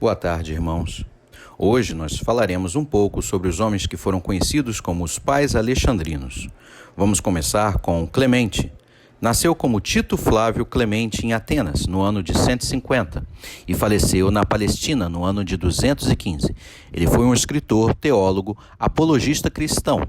Boa tarde, irmãos. Hoje nós falaremos um pouco sobre os homens que foram conhecidos como os pais alexandrinos. Vamos começar com Clemente. Nasceu como Tito Flávio Clemente em Atenas, no ano de 150, e faleceu na Palestina, no ano de 215. Ele foi um escritor, teólogo, apologista cristão.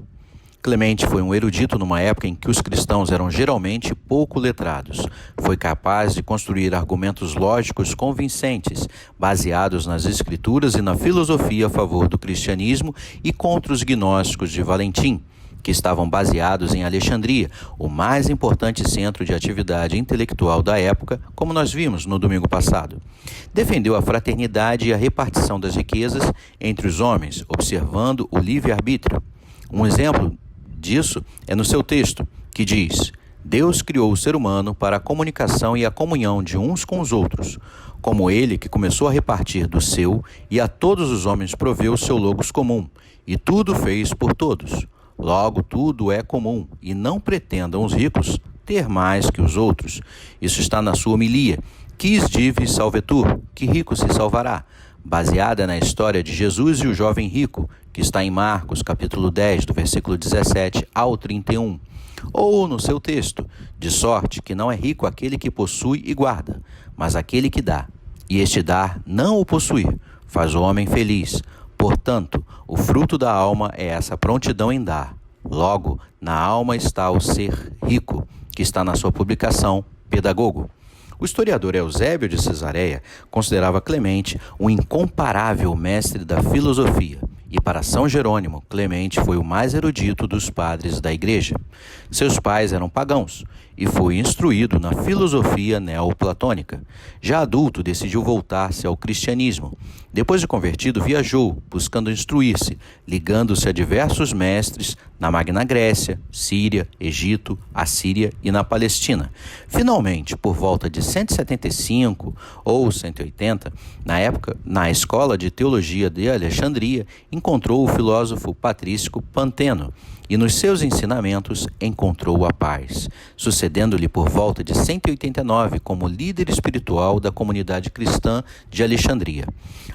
Clemente foi um erudito numa época em que os cristãos eram geralmente pouco letrados. Foi capaz de construir argumentos lógicos convincentes, baseados nas escrituras e na filosofia a favor do cristianismo e contra os gnósticos de Valentim, que estavam baseados em Alexandria, o mais importante centro de atividade intelectual da época, como nós vimos no domingo passado. Defendeu a fraternidade e a repartição das riquezas entre os homens, observando o livre-arbítrio. Um exemplo disso é no seu texto, que diz: Deus criou o ser humano para a comunicação e a comunhão de uns com os outros, como ele que começou a repartir do seu, e a todos os homens proveu o seu logos comum, e tudo fez por todos. Logo, tudo é comum, e não pretendam os ricos ter mais que os outros. Isso está na sua homilia, Quis dives salvetur, que rico se salvará, baseada na história de Jesus e o jovem rico, que está em Marcos, capítulo 10, do versículo 17 ao 31. Ou no seu texto, de sorte que não é rico aquele que possui e guarda, mas aquele que dá. E este dar, não o possuir, faz o homem feliz. Portanto, o fruto da alma é essa prontidão em dar. Logo, na alma está o ser rico, que está na sua publicação Pedagogo. O historiador Eusébio de Cesareia considerava Clemente um incomparável mestre da filosofia, e para São Jerônimo, Clemente foi o mais erudito dos padres da igreja. Seus pais eram pagãos e foi instruído na filosofia neoplatônica. Já adulto, decidiu voltar-se ao cristianismo. Depois de convertido, viajou, buscando instruir-se, ligando-se a diversos mestres na Magna Grécia, Síria, Egito, Assíria e na Palestina. Finalmente, por volta de 175 ou 180, na época, na Escola de Teologia de Alexandria, encontrou o filósofo patrístico Panteno, e nos seus ensinamentos encontrou a paz, sucedendo-lhe por volta de 189 como líder espiritual da comunidade cristã de Alexandria.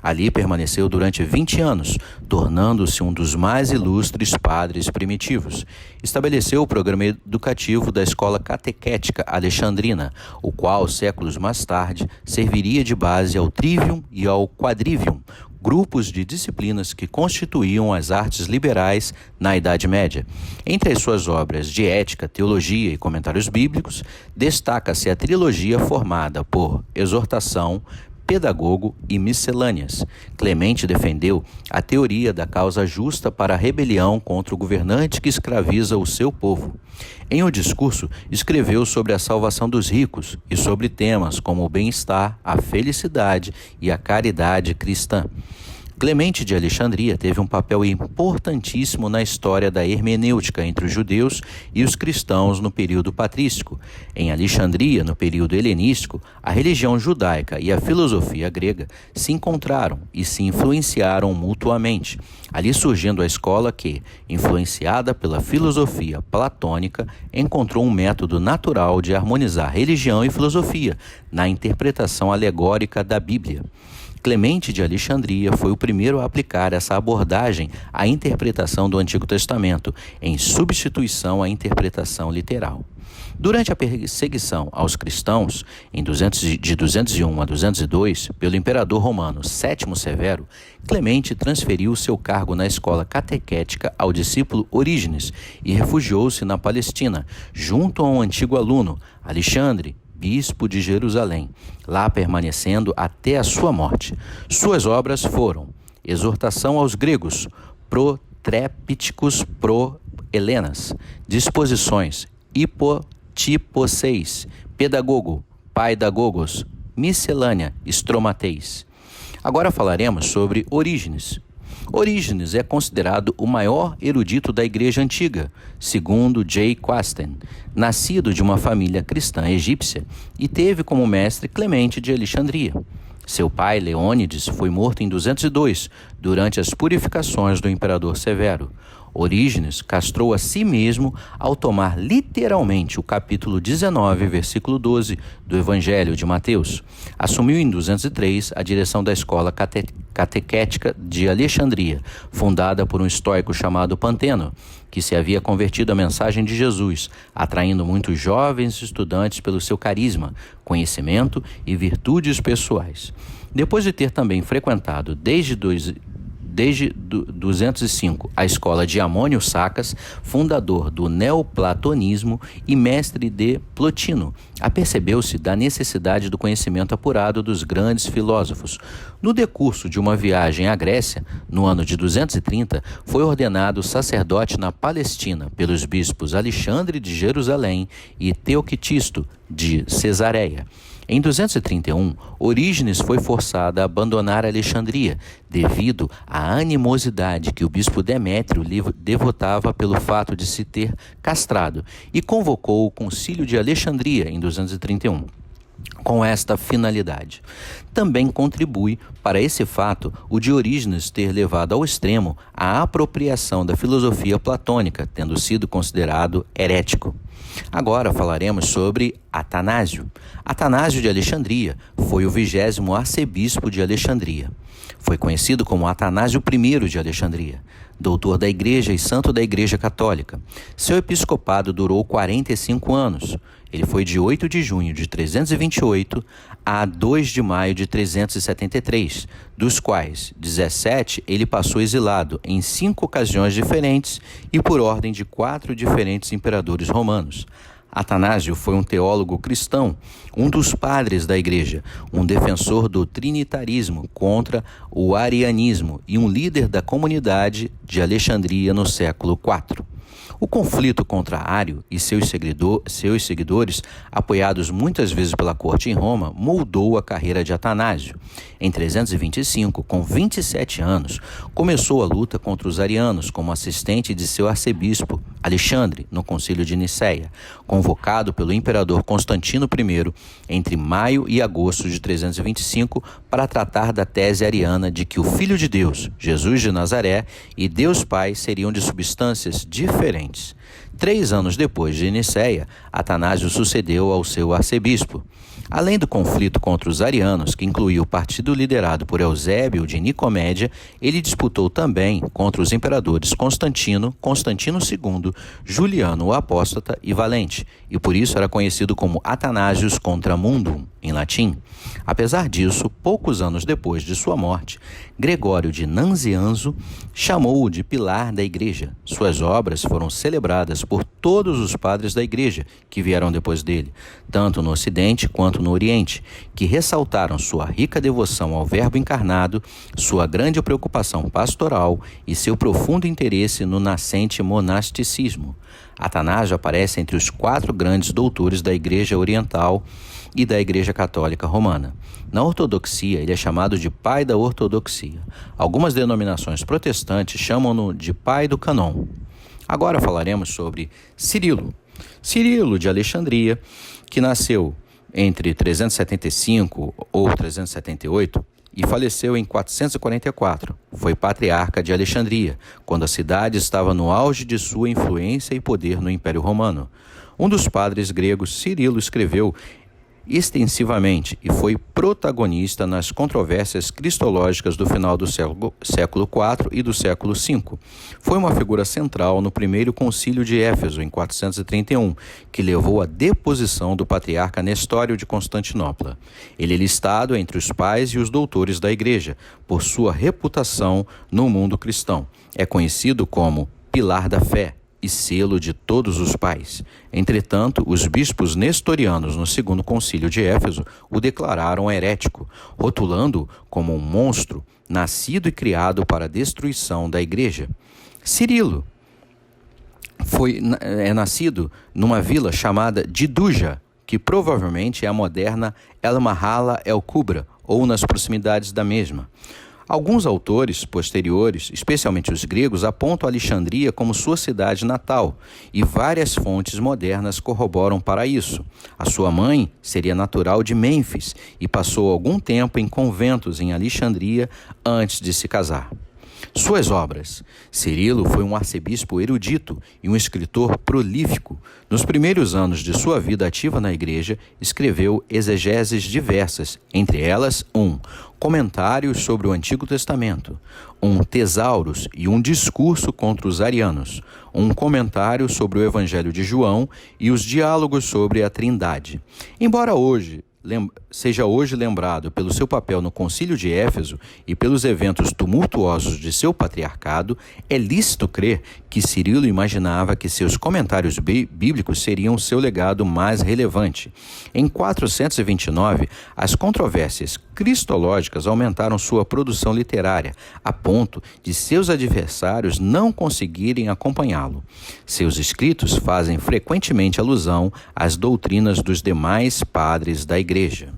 Ali permaneceu durante 20 anos, tornando-se um dos mais ilustres padres primitivos. Estabeleceu o programa educativo da Escola Catequética Alexandrina, o qual, séculos mais tarde, serviria de base ao Trivium e ao Quadrivium, grupos de disciplinas que constituíam as artes liberais na Idade Média. Entre as suas obras de ética, teologia e comentários bíblicos, destaca-se a trilogia formada por Exortação, Pedagogo e Miscelâneas. Clemente defendeu a teoria da causa justa para a rebelião contra o governante que escraviza o seu povo. Em um discurso, escreveu sobre a salvação dos ricos e sobre temas como o bem-estar, a felicidade e a caridade cristã. Clemente de Alexandria teve um papel importantíssimo na história da hermenêutica entre os judeus e os cristãos no período patrístico. Em Alexandria, no período helenístico, a religião judaica e a filosofia grega se encontraram e se influenciaram mutuamente, ali surgindo a escola que, influenciada pela filosofia platônica, encontrou um método natural de harmonizar religião e filosofia na interpretação alegórica da Bíblia. Clemente de Alexandria foi o primeiro a aplicar essa abordagem à interpretação do Antigo Testamento, em substituição à interpretação literal. Durante a perseguição aos cristãos, de 201 a 202, pelo imperador romano Sétimo Severo, Clemente transferiu seu cargo na escola catequética ao discípulo Orígenes e refugiou-se na Palestina, junto a um antigo aluno, Alexandre, bispo de Jerusalém, lá permanecendo até a sua morte. Suas obras foram Exortação aos Gregos, Protrépticos pro Helenas, Disposições, Hipotiposeis, Pedagogo, Paidagogos, Miscelânea, Stromateis. Agora falaremos sobre Orígenes. Orígenes é considerado o maior erudito da Igreja Antiga, segundo J. Quasten, nascido de uma família cristã egípcia e teve como mestre Clemente de Alexandria. Seu pai, Leônides, foi morto em 202, durante as purificações do imperador Severo. Orígenes castrou a si mesmo ao tomar literalmente o capítulo 19, versículo 12 do Evangelho de Mateus. Assumiu em 203 a direção da escola catequética de Alexandria, fundada por um estoico chamado Panteno, que se havia convertido à mensagem de Jesus, atraindo muitos jovens estudantes pelo seu carisma, conhecimento e virtudes pessoais. Depois de ter também frequentado desde 205 a escola de Amônio Sacas, fundador do neoplatonismo e mestre de Plotino, apercebeu-se da necessidade do conhecimento apurado dos grandes filósofos. No decurso de uma viagem à Grécia, no ano de 230, foi ordenado sacerdote na Palestina pelos bispos Alexandre de Jerusalém e Teoctisto de Cesareia. Em 231, Orígenes foi forçado a abandonar Alexandria, devido à animosidade que o bispo Demétrio lhe devotava pelo fato de se ter castrado, e convocou o Concílio de Alexandria em 231. Com esta finalidade. Também contribui para esse fato o de Orígenes ter levado ao extremo a apropriação da filosofia platônica, tendo sido considerado herético. Agora falaremos sobre Atanásio. Atanásio de Alexandria foi o 20º arcebispo de Alexandria. Foi conhecido como Atanásio I de Alexandria, doutor da Igreja e santo da Igreja Católica. Seu episcopado durou 45 anos. Ele foi de 8 de junho de 328 a 2 de maio de 373, dos quais 17 ele passou exilado em 5 ocasiões diferentes e por ordem de 4 diferentes imperadores romanos. Atanásio foi um teólogo cristão, um dos padres da Igreja, um defensor do trinitarismo contra o arianismo e um líder da comunidade de Alexandria no século IV. O conflito contra Ário e seus seguidores, apoiados muitas vezes pela corte em Roma, moldou a carreira de Atanásio. Em 325, com 27 anos, começou a luta contra os arianos como assistente de seu arcebispo, Alexandre, no Concílio de Nicéia, convocado pelo imperador Constantino I entre maio e agosto de 325 para tratar da tese ariana de que o Filho de Deus, Jesus de Nazaré, e Deus Pai seriam de substâncias diferentes. 3 anos depois de Nicéia, Atanásio sucedeu ao seu arcebispo. Além do conflito contra os arianos, que incluía o partido liderado por Eusébio de Nicomédia, ele disputou também contra os imperadores Constantino II, Juliano o Apóstata e Valente, e por isso era conhecido como Atanasius contra Mundum, em latim. Apesar disso, poucos anos depois de sua morte, Gregório de Nazianzo chamou-o de pilar da Igreja. Suas obras foram celebradas por todos os padres da Igreja que vieram depois dele, tanto no Ocidente quanto no Oriente, que ressaltaram sua rica devoção ao Verbo encarnado, sua grande preocupação pastoral e seu profundo interesse no nascente monasticismo. Atanásio aparece entre os 4 grandes doutores da Igreja Oriental e da Igreja Católica Romana. Na ortodoxia, ele é chamado de pai da ortodoxia. Algumas denominações protestantes chamam-no de pai do cânon. Agora falaremos sobre Cirilo. Cirilo de Alexandria, que nasceu entre 375 ou 378 e faleceu em 444. Foi patriarca de Alexandria, quando a cidade estava no auge de sua influência e poder no Império Romano. Um dos padres gregos, Cirilo, escreveu extensivamente e foi protagonista nas controvérsias cristológicas do final do século IV e do século V. Foi uma figura central no primeiro concílio de Éfeso, em 431, que levou à deposição do patriarca Nestório de Constantinopla. Ele é listado entre os pais e os doutores da Igreja, por sua reputação no mundo cristão. É conhecido como pilar da fé e selo de todos os pais. Entretanto, os bispos nestorianos no segundo concílio de Éfeso o declararam herético, rotulando-o como um monstro nascido e criado para a destruição da Igreja. Cirilo é nascido numa vila chamada Diduja, que provavelmente é a moderna El Mahala El Kubra, ou nas proximidades da mesma. Alguns autores posteriores, especialmente os gregos, apontam Alexandria como sua cidade natal, e várias fontes modernas corroboram para isso. A sua mãe seria natural de Mênfis e passou algum tempo em conventos em Alexandria antes de se casar. Suas obras. Cirilo foi um arcebispo erudito e um escritor prolífico. Nos primeiros anos de sua vida ativa na igreja, escreveu exegeses diversas, entre elas comentários sobre o Antigo Testamento, tesauros e um discurso contra os arianos, comentário sobre o Evangelho de João e os diálogos sobre a Trindade. Embora seja hoje lembrado pelo seu papel no Concílio de Éfeso e pelos eventos tumultuosos de seu patriarcado, é lícito crer que Cirilo imaginava que seus comentários bíblicos seriam seu legado mais relevante. Em 429, as controvérsias cristológicas aumentaram sua produção literária, a ponto de seus adversários não conseguirem acompanhá-lo. Seus escritos fazem frequentemente alusão às doutrinas dos demais padres da Igreja.